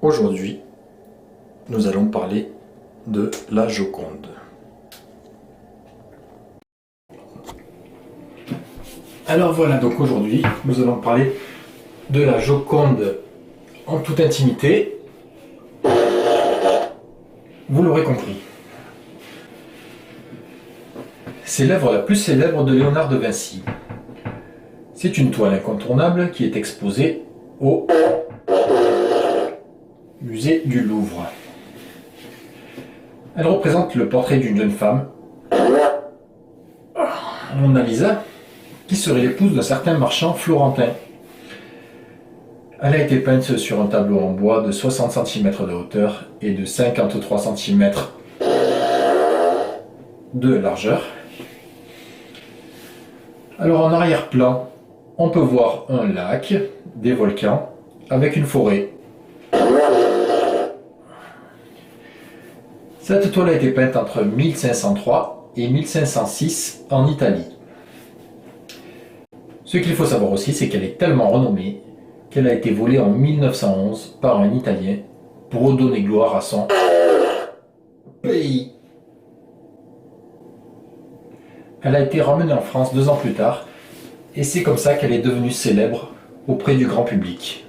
Aujourd'hui, nous allons parler de la Joconde. Alors voilà, donc aujourd'hui, nous allons parler de la Joconde en toute intimité. Vous l'aurez compris. C'est l'œuvre la plus célèbre de Léonard de Vinci. C'est une toile incontournable qui est exposée au musée du Louvre. Elle représente le portrait d'une jeune femme, Mona Lisa, qui serait l'épouse d'un certain marchand florentin. Elle a été peinte sur un tableau en bois de 60 cm de hauteur et de 53 cm de largeur. Alors en arrière-plan, on peut voir un lac, des volcans, avec une forêt. Cette toile a été peinte entre 1503 et 1506 en Italie. Ce qu'il faut savoir aussi, c'est qu'elle est tellement renommée qu'elle a été volée en 1911 par un Italien pour redonner gloire à son pays. Elle a été ramenée en France 2 ans plus tard et c'est comme ça qu'elle est devenue célèbre auprès du grand public.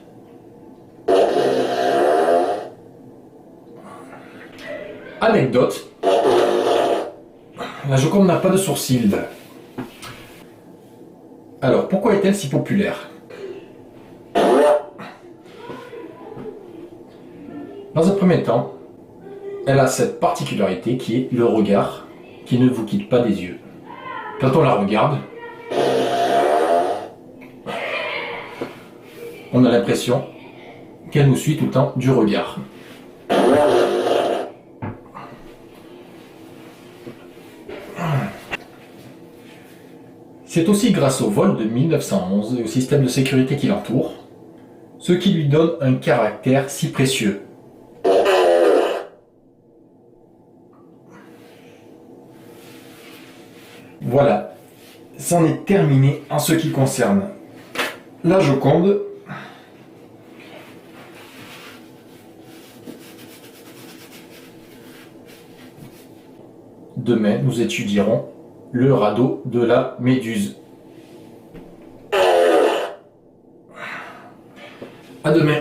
Anecdote, la Joconde n'a pas de sourcils. Alors pourquoi est-elle si populaire ? Dans un premier temps, elle a cette particularité qui est le regard qui ne vous quitte pas des yeux. Quand on la regarde, on a l'impression qu'elle nous suit tout le temps du regard. C'est aussi grâce au vol de 1911 et au système de sécurité qui l'entoure, ce qui lui donne un caractère si précieux. Voilà, c'en est terminé en ce qui concerne la Joconde. Demain, nous étudierons le radeau de la Méduse. À demain.